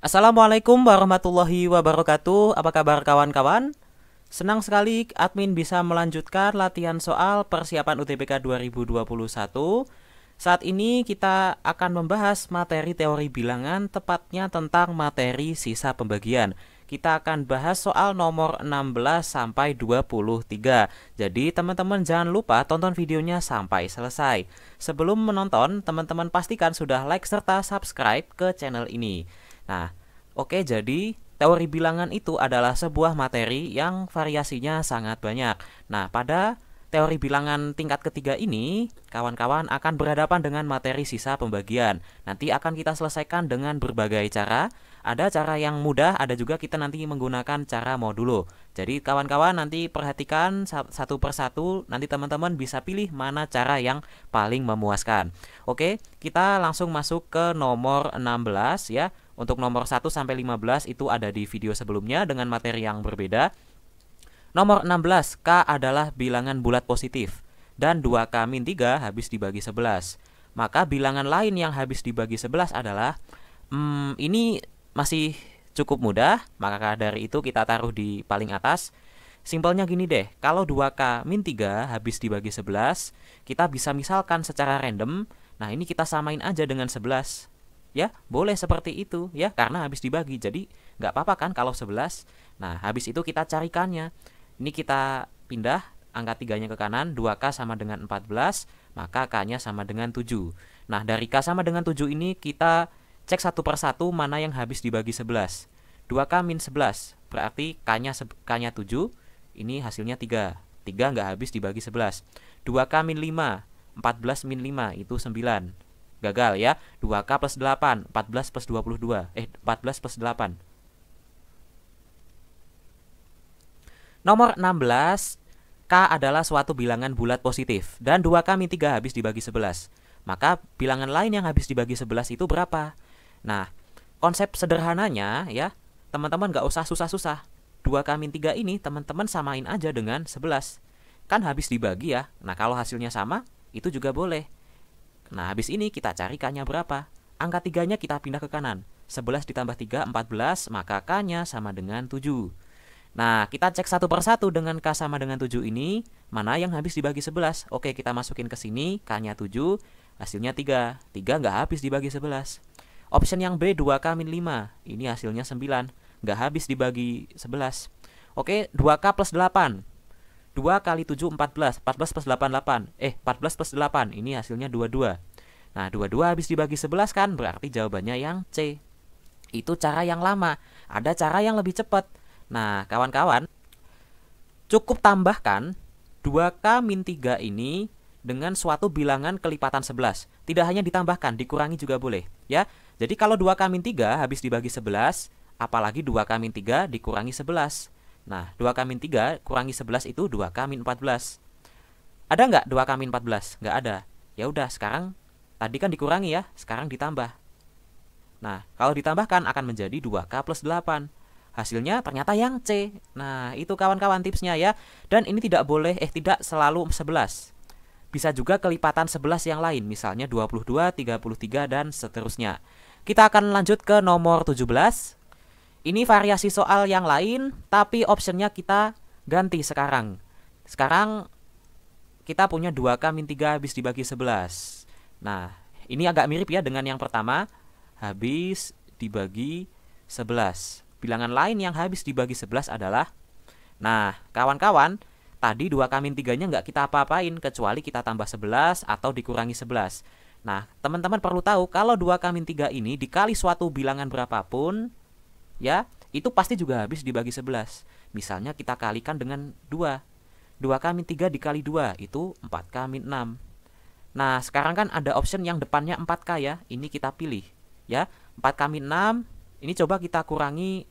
Assalamualaikum warahmatullahi wabarakatuh. Apa kabar kawan-kawan? Senang sekali admin bisa melanjutkan latihan soal persiapan UTBK 2021. Saat ini kita akan membahas materi teori bilangan, tepatnya tentang materi sisa pembagian. Kita akan bahas soal nomor 16 sampai 23. Jadi teman-teman jangan lupa tonton videonya sampai selesai. Sebelum menonton, teman-teman pastikan sudah like serta subscribe ke channel ini. Nah, oke, jadi teori bilangan itu adalah sebuah materi yang variasinya sangat banyak. Nah, pada teori bilangan tingkat ketiga ini, kawan-kawan akan berhadapan dengan materi sisa pembagian. Nanti akan kita selesaikan dengan berbagai cara. Ada cara yang mudah, ada juga kita nanti menggunakan cara modulo. Jadi kawan-kawan nanti perhatikan satu persatu, nanti teman-teman bisa pilih mana cara yang paling memuaskan. Oke, kita langsung masuk ke nomor 16 ya. Untuk nomor 1 sampai 15 itu ada di video sebelumnya dengan materi yang berbeda. Nomor 16, K adalah bilangan bulat positif dan 2K-3 habis dibagi 11. Maka bilangan lain yang habis dibagi 11 adalah ini masih cukup mudah, maka dari itu kita taruh di paling atas. Simpelnya gini deh, kalau 2K-3 habis dibagi 11, kita bisa misalkan secara random. Nah, ini kita samain aja dengan 11. Ya, boleh seperti itu ya, karena habis dibagi. Jadi nggak apa-apa kan kalau 11. Nah, habis itu kita carikannya. Ini kita pindah angka 3-nya ke kanan, 2K sama dengan 14, maka K-nya sama dengan 7. Nah, dari K sama dengan 7 ini kita cek satu persatu mana yang habis dibagi 11. 2K min 11, berarti K-nya 7, ini hasilnya 3. 3 nggak habis dibagi 11. 2K min 5, 14 min 5, itu 9. Gagal ya. 2K plus 8, 14 plus 22. 14 plus 8. Nomor 16, K adalah suatu bilangan bulat positif dan 2K-3 habis dibagi 11. Maka bilangan lain yang habis dibagi 11 itu berapa? Nah, konsep sederhananya ya, teman-teman gak usah susah-susah. 2K-3 ini teman-teman samain aja dengan 11. Kan habis dibagi ya. Nah, kalau hasilnya sama, itu juga boleh. Nah, habis ini kita cari K-nya berapa. Angka 3-nya kita pindah ke kanan. 11 ditambah 3, 14, maka K-nya sama dengan 7. Nah, kita cek satu persatu dengan K sama dengan 7 ini, mana yang habis dibagi 11. Oke, kita masukin ke sini, K-nya 7, hasilnya 3. 3 nggak habis dibagi 11. Option yang B, 2K-5, ini hasilnya 9. Nggak habis dibagi 11. Oke, 2K plus 8. 2 kali 7, 14. 14 plus 8, 8. 14 plus 8. Ini hasilnya 22. Nah, 22 habis dibagi 11 kan? Berarti jawabannya yang C. Itu cara yang lama. Ada cara yang lebih cepat. Nah, kawan-kawan, cukup tambahkan 2K-3 ini dengan suatu bilangan kelipatan 11. Tidak hanya ditambahkan, dikurangi juga boleh. Ya, jadi kalau 2K-3 habis dibagi 11, apalagi 2K-3 dikurangi 11. Nah, 2K-3 kurangi 11 itu 2K-14. Ada nggak 2K-14? Nggak ada. Ya udah, sekarang tadi kan dikurangi ya, sekarang ditambah. Nah, kalau ditambahkan akan menjadi 2K plus 8. Hasilnya ternyata yang C. Nah, itu kawan-kawan tipsnya ya. Dan ini tidak selalu 11. Bisa juga kelipatan 11 yang lain, misalnya 22, 33, dan seterusnya. Kita akan lanjut ke nomor 17. Ini variasi soal yang lain, tapi optionnya kita ganti sekarang. Sekarang kita punya 2K-3 habis dibagi 11. Nah, ini agak mirip ya dengan yang pertama. Habis dibagi 11. Bilangan lain yang habis dibagi 11 adalah, nah, kawan-kawan, tadi 2K-3-nya nggak kita apa-apain, kecuali kita tambah 11 atau dikurangi 11. Nah, teman-teman perlu tahu, kalau 2K-3 ini dikali suatu bilangan berapapun, ya, itu pasti juga habis dibagi 11. Misalnya kita kalikan dengan 2. 2K-3 dikali 2 itu 4K-6. Nah, sekarang kan ada option yang depannya 4K ya. Ini kita pilih ya. 4K-6 ini coba kita kurangi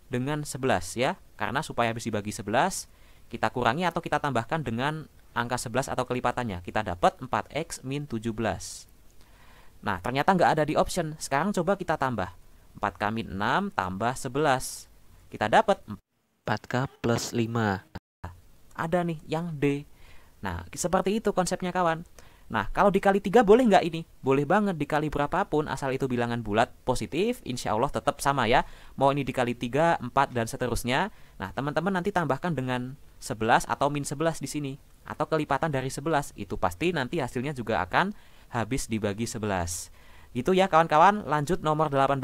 dengan 11 ya. Karena supaya habis dibagi 11, kita kurangi atau kita tambahkan dengan angka 11 atau kelipatannya. Kita dapat 4X min 17. Nah, ternyata nggak ada di option. Sekarang coba kita tambah. 4K-6 tambah 11. Kita dapat 4K plus 5. Ada nih yang D. Nah, seperti itu konsepnya kawan. Nah, kalau dikali 3 boleh nggak ini? Boleh banget, dikali berapapun asal itu bilangan bulat positif, insya Allah tetap sama ya. Mau ini dikali 3, 4, dan seterusnya. Nah, teman-teman nanti tambahkan dengan 11 atau min 11 di sini, atau kelipatan dari 11. Itu pasti nanti hasilnya juga akan habis dibagi 11. Gitu ya kawan-kawan. Lanjut nomor 18.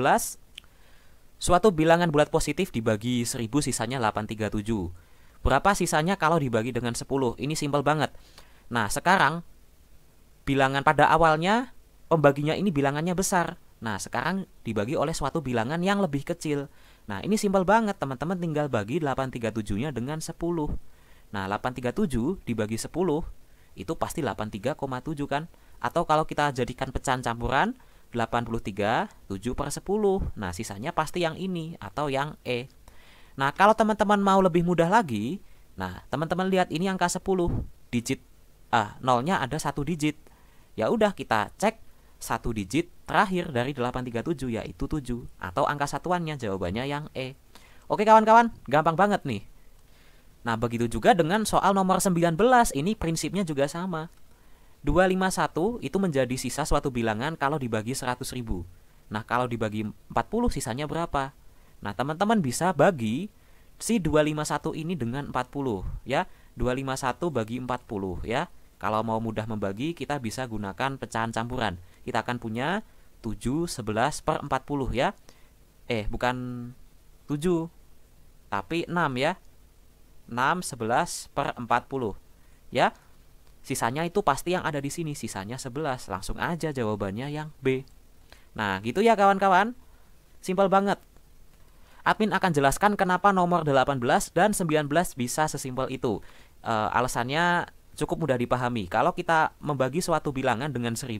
Suatu bilangan bulat positif dibagi 1000 sisanya 837. Berapa sisanya kalau dibagi dengan 10? Ini simpel banget. Nah, sekarang bilangan pada awalnya pembaginya ini bilangannya besar. Nah, sekarang dibagi oleh suatu bilangan yang lebih kecil. Nah, ini simpel banget, teman-teman tinggal bagi 837-nya dengan 10. Nah, 837 dibagi 10 itu pasti 83,7 kan? Atau kalau kita jadikan pecahan campuran 83, 7 per 10. Nah, sisanya pasti yang ini atau yang E. Nah, kalau teman-teman mau lebih mudah lagi, nah, teman-teman lihat ini angka 10. Digit nolnya ada 1 digit. Ya udah, kita cek 1 digit terakhir dari 837 yaitu 7. Atau angka satuannya, jawabannya yang E. Oke kawan-kawan, gampang banget nih. Nah, begitu juga dengan soal nomor 19. Ini prinsipnya juga sama. 251 itu menjadi sisa suatu bilangan kalau dibagi 100.000. Nah, kalau dibagi 40 sisanya berapa? Nah, teman-teman bisa bagi si 251 ini dengan 40 ya. 251 bagi 40 ya. Kalau mau mudah membagi, kita bisa gunakan pecahan campuran. Kita akan punya 7 11 per 40 ya. Bukan 7, tapi 6 ya. 6 11 per 40 ya. Sisanya itu pasti yang ada di sini, sisanya 11. Langsung aja jawabannya yang B. Nah, gitu ya kawan-kawan. Simpel banget. Admin akan jelaskan kenapa nomor 18 dan 19 bisa sesimpel itu. Alasannya cukup mudah dipahami. Kalau kita membagi suatu bilangan dengan 1000,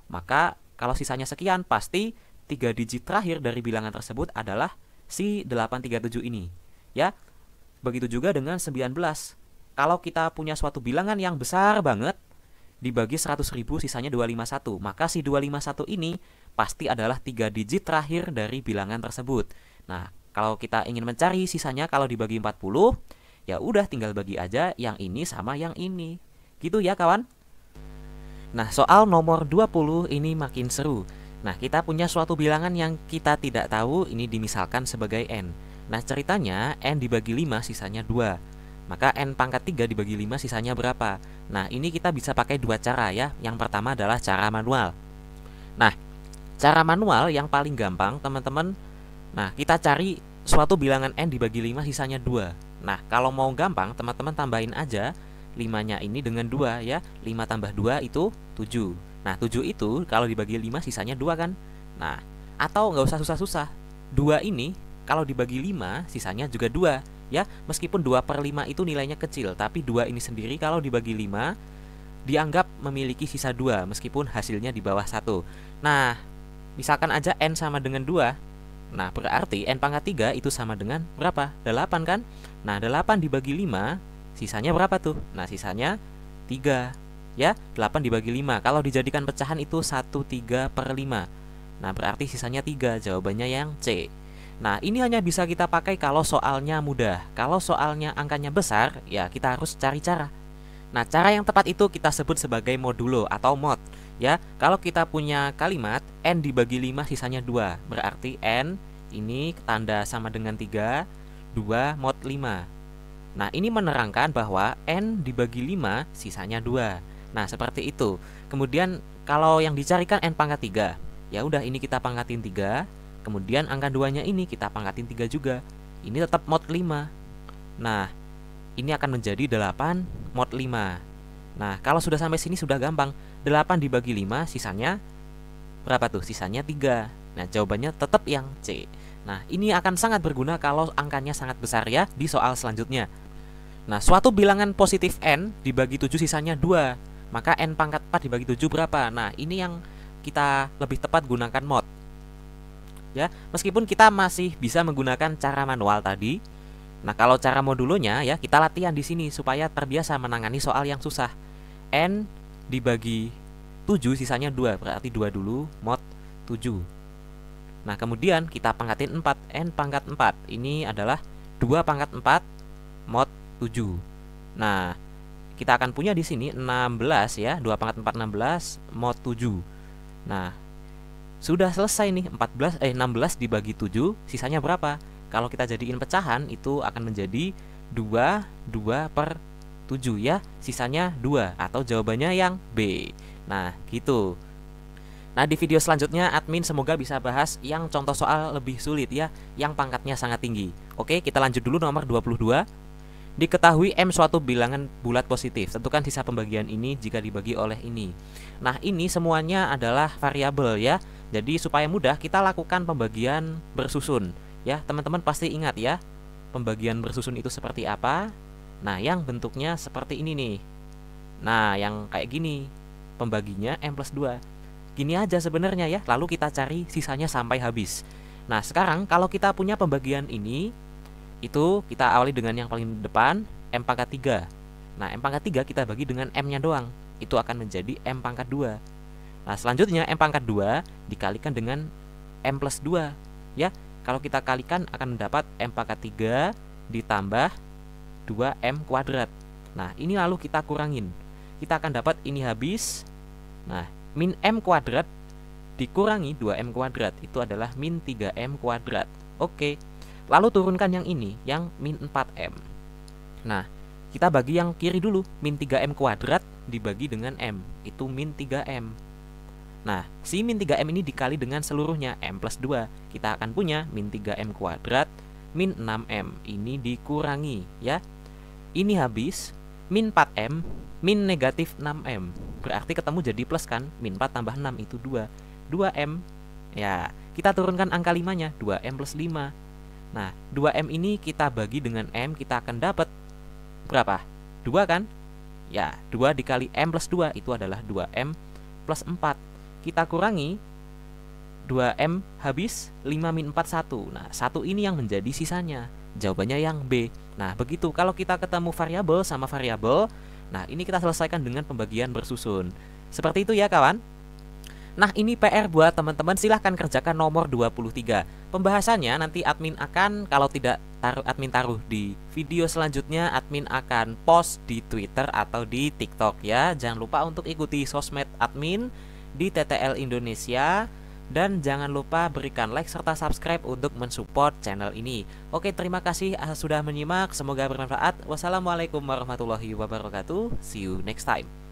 maka kalau sisanya sekian, pasti 3 digit terakhir dari bilangan tersebut adalah si 837 ini. Ya. Begitu juga dengan 19. Kalau kita punya suatu bilangan yang besar banget, dibagi 100.000 sisanya 251, maka si 251 ini pasti adalah 3 digit terakhir dari bilangan tersebut. Nah, kalau kita ingin mencari sisanya kalau dibagi 40, ya udah tinggal bagi aja yang ini sama yang ini. Gitu ya kawan. Nah, soal nomor 20 ini makin seru. Nah, kita punya suatu bilangan yang kita tidak tahu, ini dimisalkan sebagai N. Nah, ceritanya N dibagi 5 sisanya 2. Maka N pangkat 3 dibagi 5 sisanya berapa? Nah, ini kita bisa pakai dua cara ya. Yang pertama adalah cara manual. Nah, cara manual yang paling gampang teman-teman. Nah, kita cari suatu bilangan N dibagi 5 sisanya 2. Nah, kalau mau gampang teman-teman tambahin aja 5-nya ini dengan 2 ya. 5 tambah 2 itu 7. Nah, 7 itu kalau dibagi 5 sisanya 2 kan? Nah, atau nggak usah susah-susah. 2 ini kalau dibagi 5 sisanya juga 2. Ya, meskipun 2 per 5 itu nilainya kecil, tapi 2 ini sendiri kalau dibagi 5 dianggap memiliki sisa 2 meskipun hasilnya di bawah 1. Nah, misalkan aja N sama dengan 2. Nah, berarti N pangkat 3 itu sama dengan berapa? 8 kan? Nah, 8 dibagi 5 sisanya berapa tuh? Nah, sisanya 3. Ya, 8 dibagi 5. Kalau dijadikan pecahan itu 1/3 per 5. Nah, berarti sisanya 3. Jawabannya yang C. Nah, ini hanya bisa kita pakai kalau soalnya mudah. Kalau soalnya angkanya besar, ya kita harus cari cara. Nah, cara yang tepat itu kita sebut sebagai modulo atau mod. Ya, kalau kita punya kalimat N dibagi 5 sisanya 2, berarti N ini tanda sama dengan 3, 2 mod 5. Nah, ini menerangkan bahwa N dibagi 5 sisanya 2. Nah, seperti itu. Kemudian kalau yang dicarikan N pangkat 3, ya udah ini kita pangkatin 3. Kemudian angka 2-nya ini kita pangkatin 3 juga. Ini tetap mod 5. Nah, ini akan menjadi 8 mod 5. Nah, kalau sudah sampai sini sudah gampang. 8 dibagi 5 sisanya berapa tuh? Sisanya 3. Nah, jawabannya tetap yang C. Nah, ini akan sangat berguna kalau angkanya sangat besar ya di soal selanjutnya. Nah, suatu bilangan positif N dibagi 7 sisanya 2. Maka N pangkat 4 dibagi 7 berapa? Nah, ini yang kita lebih tepat gunakan mod. Ya, meskipun kita masih bisa menggunakan cara manual tadi. Nah, kalau cara modulonya ya kita latihan di sini supaya terbiasa menangani soal yang susah. N dibagi 7 sisanya 2, berarti 2 dulu mod 7. Nah, kemudian kita pangkatin 4, N pangkat 4. Ini adalah 2 pangkat 4 mod 7. Nah, kita akan punya di sini 16 ya, 2 pangkat 4 16 mod 7. Nah, sudah selesai nih 16 dibagi 7, sisanya berapa? Kalau kita jadiin pecahan itu akan menjadi 2 per 7 ya, sisanya 2 atau jawabannya yang B. Nah, gitu. Nah, di video selanjutnya admin semoga bisa bahas yang contoh soal lebih sulit ya, yang pangkatnya sangat tinggi. Oke, kita lanjut dulu nomor 22. Diketahui M suatu bilangan bulat positif. Tentukan sisa pembagian ini jika dibagi oleh ini. Nah, ini semuanya adalah variabel ya. Jadi supaya mudah kita lakukan pembagian bersusun ya. Teman-teman pasti ingat ya, pembagian bersusun itu seperti apa? Nah, yang bentuknya seperti ini nih. Nah, yang kayak gini. Pembaginya M plus 2. Gini aja sebenarnya ya. Lalu kita cari sisanya sampai habis. Nah, sekarang kalau kita punya pembagian ini, itu kita awali dengan yang paling depan, M pangkat 3. Nah, M pangkat 3 kita bagi dengan M-nya doang. Itu akan menjadi M pangkat 2. Nah, selanjutnya M pangkat 2 dikalikan dengan M plus 2 ya. Kalau kita kalikan akan mendapat M pangkat 3 ditambah 2M kuadrat. Nah, ini lalu kita kurangin. Kita akan dapat ini habis. Nah, min M kuadrat dikurangi 2M kuadrat itu adalah min 3M kuadrat. Oke. Lalu turunkan yang ini, yang min 4M. Nah, kita bagi yang kiri dulu. Min 3M kuadrat dibagi dengan M, itu min 3M. Nah, si min 3M ini dikali dengan seluruhnya, M plus 2. Kita akan punya min 3M kuadrat, min 6M. Ini dikurangi, ya. Ini habis, min 4M, min negatif 6M. Berarti ketemu jadi plus kan, min 4 tambah 6 itu 2. 2M, ya. Kita turunkan angka 5-nya, 2M plus 5. Nah, 2M ini kita bagi dengan M, kita akan dapat berapa? 2 kan? Ya, 2 dikali M plus 2 itu adalah 2M plus 4. Kita kurangi 2M habis, 5 min 4, 1. Nah, 1 ini yang menjadi sisanya. Jawabannya yang B. Nah, begitu. Kalau kita ketemu variabel sama variabel, nah ini kita selesaikan dengan pembagian bersusun. Seperti itu ya kawan. Nah, ini PR buat teman-teman, silahkan kerjakan nomor 23. Pembahasannya nanti admin akan, kalau tidak admin taruh di video selanjutnya, admin akan post di Twitter atau di TikTok ya. Jangan lupa untuk ikuti sosmed admin di TTL Indonesia. Dan jangan lupa berikan like serta subscribe untuk mensupport channel ini. Oke, terima kasih sudah menyimak, semoga bermanfaat. Wassalamualaikum warahmatullahi wabarakatuh. See you next time.